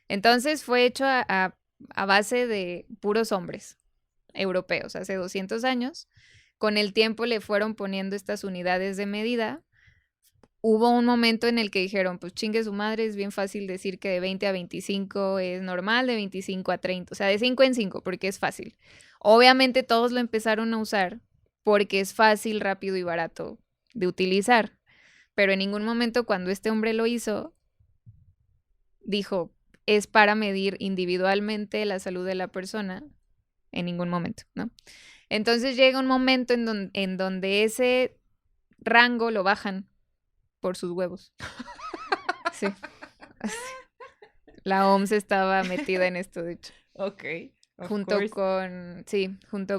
Entonces fue hecho a base de puros hombres europeos hace 200 años, con el tiempo le fueron poniendo estas unidades de medida. Hubo un momento en el que dijeron, pues chingue su madre, es bien fácil decir que de 20 a 25 es normal, de 25 a 30, o sea, de 5 en 5, porque es fácil. Obviamente todos lo empezaron a usar porque es fácil, rápido y barato de utilizar. Pero en ningún momento cuando este hombre lo hizo, dijo, es para medir individualmente la salud de la persona. En ningún momento, ¿no? Entonces llega un momento en donde ese rango lo bajan por sus huevos. Sí. La OMS estaba metida en esto, de hecho. Ok. Junto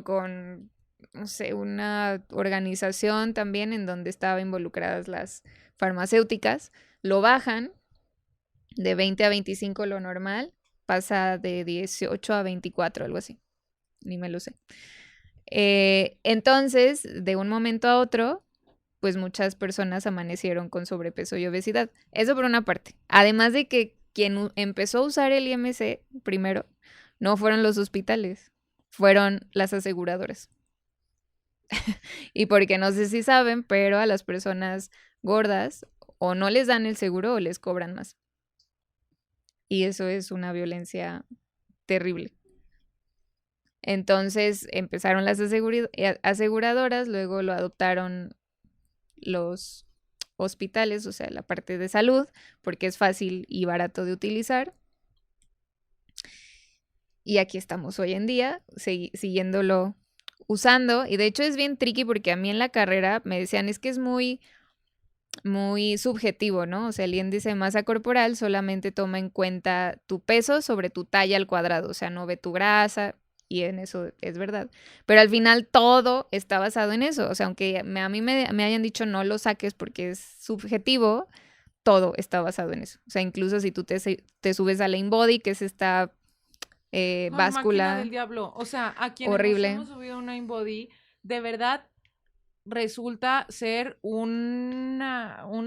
con, no sé, una organización también en donde estaban involucradas las farmacéuticas, lo bajan de 20 a 25 lo normal, pasa de 18 a 24, algo así, ni me lo sé. Entonces, de un momento a otro, pues muchas personas amanecieron con sobrepeso y obesidad. Eso por una parte. Además de que quien empezó a usar el IMC primero no fueron los hospitales, fueron las aseguradoras. Y porque no sé si saben, pero a las personas gordas o no les dan el seguro o les cobran más. Y eso es una violencia terrible. Entonces empezaron las aseguradoras, luego lo adoptaron los hospitales, o sea, la parte de salud, porque es fácil y barato de utilizar. Y aquí estamos hoy en día, siguiéndolo usando. Y de hecho es bien tricky porque a mí en la carrera me decían, es que es muy subjetivo, ¿no? O sea, el índice de masa corporal solamente toma en cuenta tu peso sobre tu talla al cuadrado, o sea, no ve tu grasa, y en eso es verdad. Pero al final todo está basado en eso, o sea, aunque a mí me hayan dicho no lo saques porque es subjetivo, todo está basado en eso. O sea, incluso si tú te subes a la InBody, que es esta báscula máquina del diablo. O sea, a quienes horrible. nos hemos subido a una InBody, de verdad resulta ser un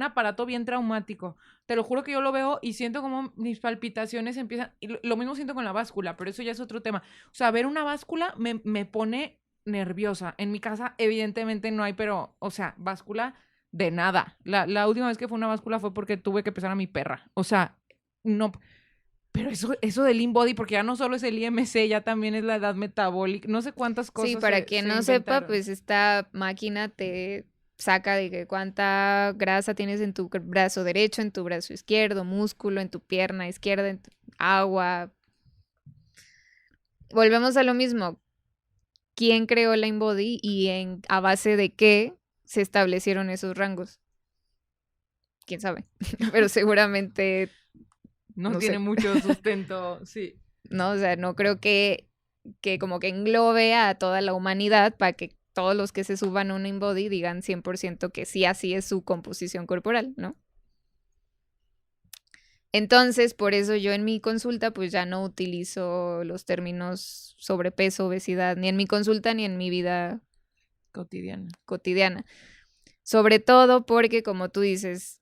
aparato bien traumático. Te lo juro que yo lo veo y siento como mis palpitaciones empiezan, y lo mismo siento con la báscula, pero eso ya es otro tema. O sea, ver una báscula me pone nerviosa. En mi casa evidentemente no hay, pero, o sea, báscula de nada. La última vez que fue una báscula fue porque tuve que pesar a mi perra. O sea, no... Pero eso del InBody, porque ya no solo es el IMC, ya también es la edad metabólica, no sé cuántas cosas. Sí, para quien no sepa, pues esta máquina te saca de que cuánta grasa tienes en tu brazo derecho, en tu brazo izquierdo, músculo, en tu pierna izquierda, en agua. Volvemos a lo mismo. ¿Quién creó la InBody y a base de qué se establecieron esos rangos? ¿Quién sabe? Pero seguramente no tiene mucho sustento, sí. No, o sea, no creo que como que englobe a toda la humanidad para que todos los que se suban a una InBody digan 100% que sí, así es su composición corporal, ¿no? Entonces, por eso yo en mi consulta pues ya no utilizo los términos sobrepeso, obesidad, ni en mi consulta ni en mi vida cotidiana. Sobre todo porque, como tú dices,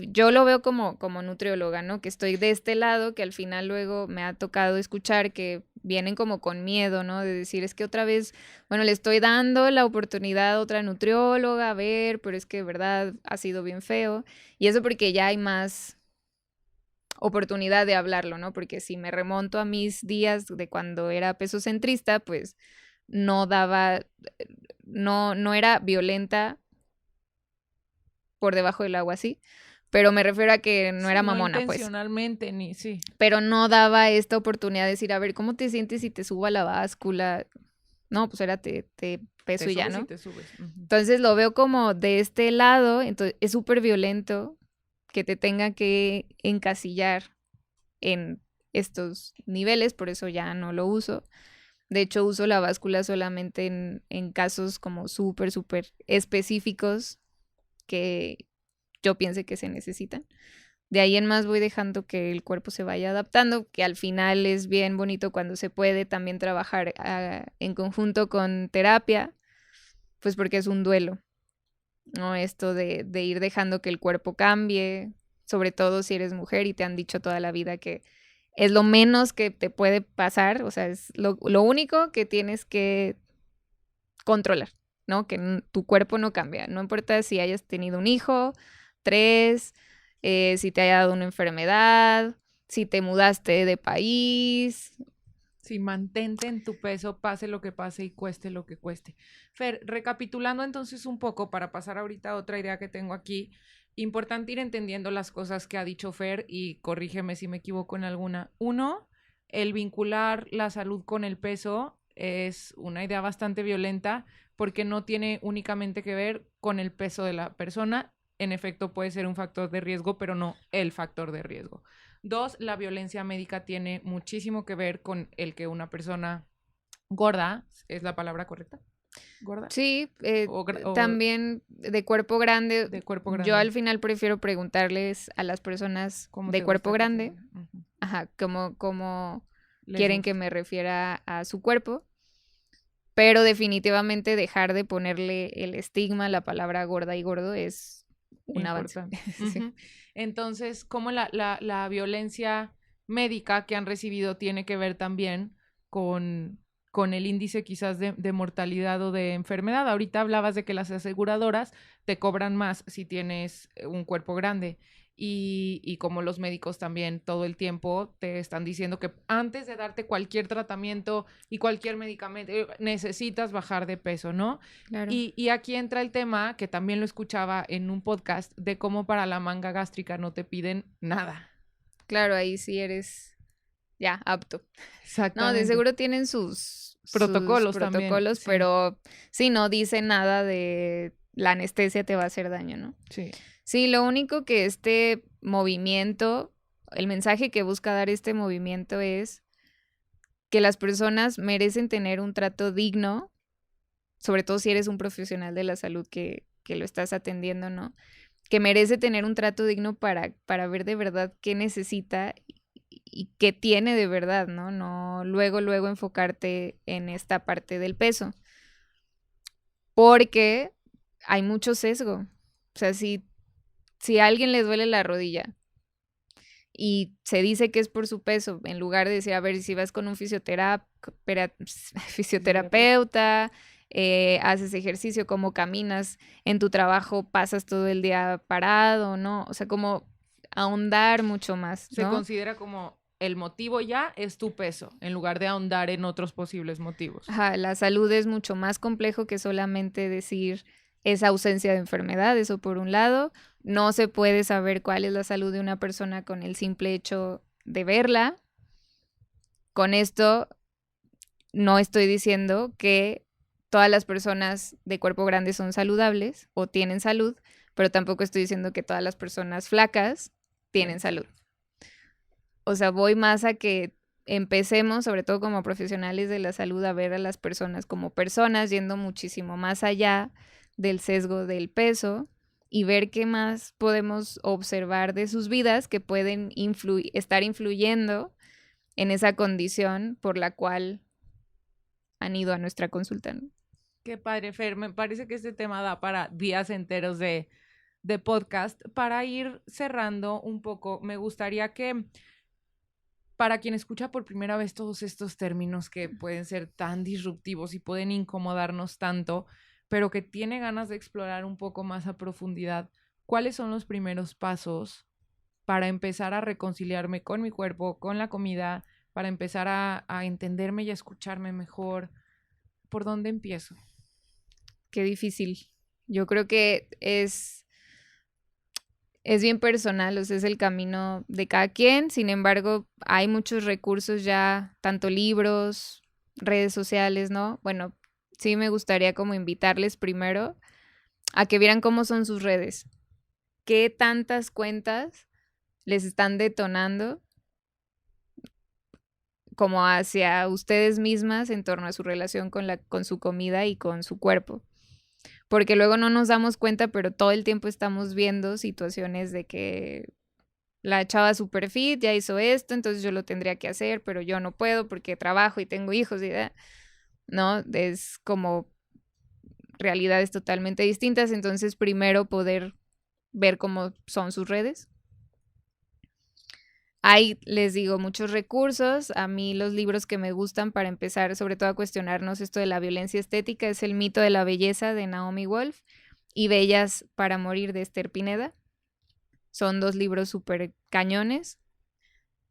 yo lo veo como nutrióloga, ¿no? Que estoy de este lado, que al final luego me ha tocado escuchar que vienen como con miedo, ¿no? De decir, es que otra vez, bueno, le estoy dando la oportunidad a otra nutrióloga, a ver, pero es que de verdad ha sido bien feo. Y eso porque ya hay más oportunidad de hablarlo, ¿no? Porque si me remonto a mis días de cuando era peso centrista, pues no era violenta por debajo del agua, sí, pero me refiero a que no era mamona, no intencionalmente, pues. Ni sí. Pero no daba esta oportunidad de decir, a ver, ¿cómo te sientes si te subo a la báscula? No, pues ahora te peso y ya, ¿no? Te subes. Entonces lo veo como de este lado, entonces es súper violento que te tenga que encasillar en estos niveles, por eso ya no lo uso. De hecho, uso la báscula solamente en casos como súper específicos que yo piense que se necesitan. De ahí en más voy dejando que el cuerpo se vaya adaptando, que al final es bien bonito cuando se puede también trabajar en conjunto con terapia, pues porque es un duelo, ¿no? Esto de ir dejando que el cuerpo cambie, sobre todo si eres mujer y te han dicho toda la vida que es lo menos que te puede pasar, o sea, es lo único que tienes que controlar, ¿no? Que tu cuerpo no cambia. No importa si hayas tenido un hijo, 3, si te haya dado una enfermedad, si te mudaste de país. Sí, mantente en tu peso, pase lo que pase y cueste lo que cueste. Fer, recapitulando entonces un poco para pasar ahorita a otra idea que tengo aquí, importante ir entendiendo las cosas que ha dicho Fer y corrígeme si me equivoco en alguna. Uno, el vincular la salud con el peso es una idea bastante violenta porque no tiene únicamente que ver con el peso de la persona. En efecto, puede ser un factor de riesgo, pero no el factor de riesgo. 2, la violencia médica tiene muchísimo que ver con el que una persona gorda, ¿es la palabra correcta? ¿Gorda? Sí, O también de cuerpo grande. de cuerpo Yo al grande. final prefiero preguntarles a las personas ¿Cómo de te cuerpo gusta que se grande, vea? Ujú. ajá, cómo Les quieren que gusta. me refiera a su cuerpo, pero definitivamente dejar de ponerle el estigma a la palabra gorda y gordo es un avance. Importante. Sí. Ujú. Entonces, ¿cómo la violencia médica que han recibido tiene que ver también con el índice quizás de mortalidad o de enfermedad? Ahorita hablabas de que las aseguradoras te cobran más si tienes un cuerpo grande. Y como los médicos también todo el tiempo te están diciendo que antes de darte cualquier tratamiento y cualquier medicamento, necesitas bajar de peso, ¿no? Claro. Y aquí entra el tema, que también lo escuchaba en un podcast, de cómo para la manga gástrica no te piden nada. Claro, ahí sí eres ya apto. No, de Exactamente. seguro tienen sus Protocolos también, protocolos, sí. pero sí, no dice nada de la anestesia te va a hacer daño, ¿no? Sí. Sí, lo único que este movimiento, el mensaje que busca dar este movimiento es que las personas merecen tener un trato digno, sobre todo si eres un profesional de la salud que lo estás atendiendo, ¿no? Que merece tener un trato digno para ver de verdad qué necesita y qué tiene de verdad, ¿no? No luego enfocarte en esta parte del peso. Porque hay mucho sesgo. O sea, si a alguien le duele la rodilla y se dice que es por su peso, en lugar de decir, a ver, si vas con un fisioterapeuta, haces ejercicio, cómo caminas, en tu trabajo pasas todo el día parado, ¿no? O sea, como ahondar mucho más, Se ¿no? considera como el motivo ya es tu peso, en lugar de ahondar en otros posibles motivos. Ajá, la salud es mucho más complejo que solamente decir esa ausencia de enfermedad, eso por un lado. No se puede saber cuál es la salud de una persona con el simple hecho de verla. Con esto no estoy diciendo que todas las personas de cuerpo grande son saludables o tienen salud, pero tampoco estoy diciendo que todas las personas flacas tienen salud. O sea, voy más a que empecemos, sobre todo como profesionales de la salud, a ver a las personas como personas, yendo muchísimo más allá del sesgo del peso y ver qué más podemos observar de sus vidas que pueden estar influyendo en esa condición por la cual han ido a nuestra consulta, ¿no? Qué padre, Fer. Me parece que este tema da para días enteros de podcast. Para ir cerrando un poco, me gustaría que para quien escucha por primera vez todos estos términos que pueden ser tan disruptivos y pueden incomodarnos tanto, pero que tiene ganas de explorar un poco más a profundidad, ¿cuáles son los primeros pasos para empezar a reconciliarme con mi cuerpo, con la comida, para empezar a entenderme y a escucharme mejor? ¿Por dónde empiezo? Qué difícil. Yo creo que es bien personal, o sea, es el camino de cada quien. Sin embargo, hay muchos recursos ya, tanto libros, redes sociales, ¿no? Bueno, sí me gustaría como invitarles primero a que vieran cómo son sus redes, qué tantas cuentas les están detonando como hacia ustedes mismas en torno a su relación con su comida y con su cuerpo. Porque luego no nos damos cuenta, pero todo el tiempo estamos viendo situaciones de que la chava super fit ya hizo esto, entonces yo lo tendría que hacer, pero yo no puedo porque trabajo y tengo hijos y ¿no? Es como realidades totalmente distintas, entonces primero poder ver cómo son sus redes. Hay, les digo, muchos recursos. A mí los libros que me gustan para empezar, sobre todo a cuestionarnos esto de la violencia estética, es El mito de la belleza de Naomi Wolf y Bellas para morir de Esther Pineda. Son 2 libros súper cañones.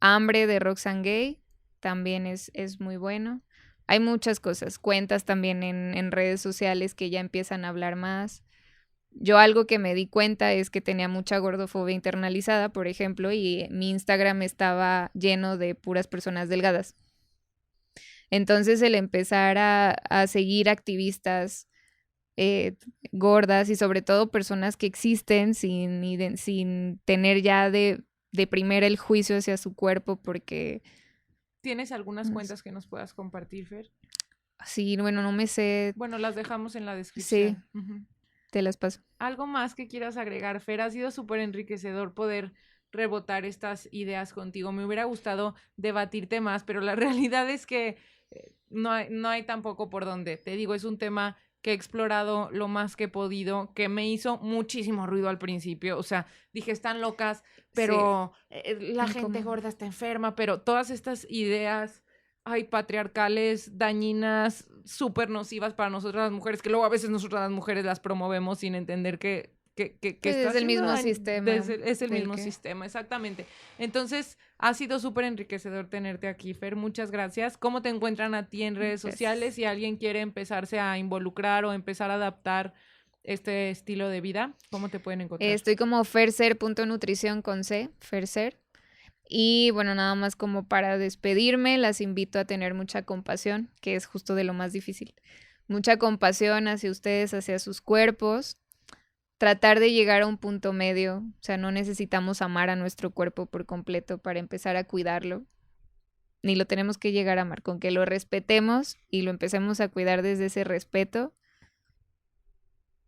Hambre de Roxane Gay también es muy bueno. Hay muchas cosas, cuentas también en redes sociales que ya empiezan a hablar más. Yo algo que me di cuenta es que tenía mucha gordofobia internalizada, por ejemplo, y mi Instagram estaba lleno de puras personas delgadas. Entonces el empezar a seguir activistas gordas y sobre todo personas que existen sin tener ya de primera el juicio hacia su cuerpo porque... ¿Tienes algunas cuentas que nos puedas compartir, Fer? Sí, bueno, no me sé. Bueno, las dejamos en la descripción. Sí, te las paso. ¿Algo más que quieras agregar, Fer? Ha sido súper enriquecedor poder rebotar estas ideas contigo. Me hubiera gustado debatirte más, pero la realidad es que no hay tampoco por dónde. Te digo, es un tema que he explorado lo más que he podido, que me hizo muchísimo ruido al principio. O sea, dije, están locas, pero la gente gorda está enferma, pero todas estas ideas, ay, patriarcales, dañinas, súper nocivas para nosotras las mujeres, que luego a veces nosotras las mujeres las promovemos sin entender que es el mismo sistema. Es el mismo sistema, exactamente. Entonces, ha sido súper enriquecedor tenerte aquí, Fer. Muchas gracias. ¿Cómo te encuentran a ti en redes sociales? Si alguien quiere empezarse a involucrar o empezar a adaptar este estilo de vida, ¿cómo te pueden encontrar? Estoy como ferser.nutrición con C, Ferser. Y bueno, nada más como para despedirme, las invito a tener mucha compasión, que es justo de lo más difícil. Mucha compasión hacia ustedes, hacia sus cuerpos. Tratar de llegar a un punto medio, o sea, no necesitamos amar a nuestro cuerpo por completo para empezar a cuidarlo, ni lo tenemos que llegar a amar, con que lo respetemos y lo empecemos a cuidar desde ese respeto,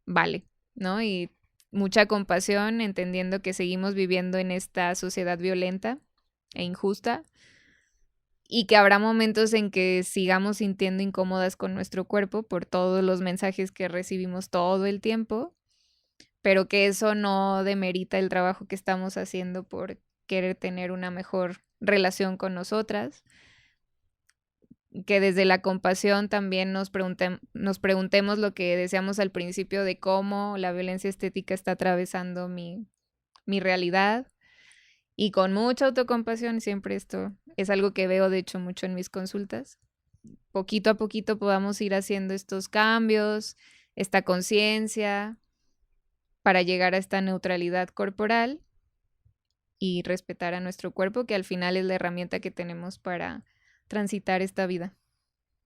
vale, ¿no? Y mucha compasión, entendiendo que seguimos viviendo en esta sociedad violenta e injusta y que habrá momentos en que sigamos sintiendo incómodas con nuestro cuerpo por todos los mensajes que recibimos todo el tiempo, pero que eso no demerita el trabajo que estamos haciendo por querer tener una mejor relación con nosotras. Que desde la compasión también nos preguntemos lo que decíamos al principio de cómo la violencia estética está atravesando mi realidad. Y con mucha autocompasión, siempre esto es algo que veo de hecho mucho en mis consultas. Poquito a poquito podamos ir haciendo estos cambios, esta conciencia, para llegar a esta neutralidad corporal y respetar a nuestro cuerpo, que al final es la herramienta que tenemos para transitar esta vida.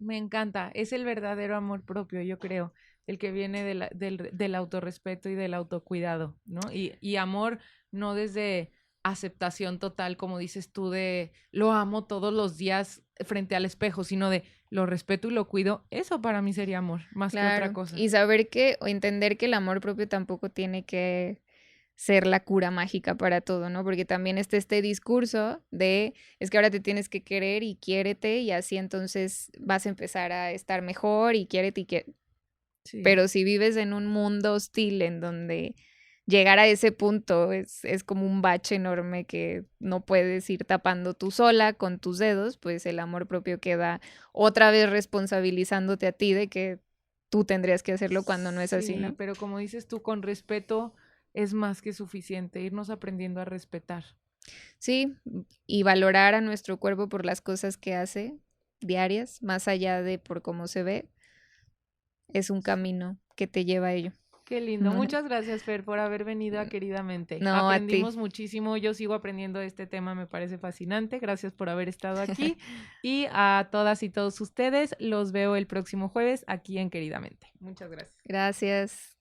Me encanta, es el verdadero amor propio, yo creo, el que viene del autorrespeto y del autocuidado, ¿no? Y amor no desde aceptación total, como dices tú, de lo amo todos los días frente al espejo, sino de lo respeto y lo cuido. Eso para mí sería amor, más que otra cosa. Y saber que, o entender que el amor propio tampoco tiene que ser la cura mágica para todo, ¿no? Porque también está este discurso de, es que ahora te tienes que querer y quiérete y así entonces vas a empezar a estar mejor y quiérete y quiérete. Sí. Pero si vives en un mundo hostil en donde llegar a ese punto es como un bache enorme que no puedes ir tapando tú sola con tus dedos, pues el amor propio queda otra vez responsabilizándote a ti de que tú tendrías que hacerlo cuando no es así, ¿no? Pero como dices tú, con respeto es más que suficiente, irnos aprendiendo a respetar. Sí, y valorar a nuestro cuerpo por las cosas que hace diarias, más allá de por cómo se ve, es un camino que te lleva a ello. Qué lindo. Muchas gracias, Fer, por haber venido a Queridamente. No, aprendimos muchísimo. Yo sigo aprendiendo de este tema, me parece fascinante. Gracias por haber estado aquí. Y a todas y todos ustedes, los veo el próximo jueves aquí en Queridamente. Muchas gracias. Gracias.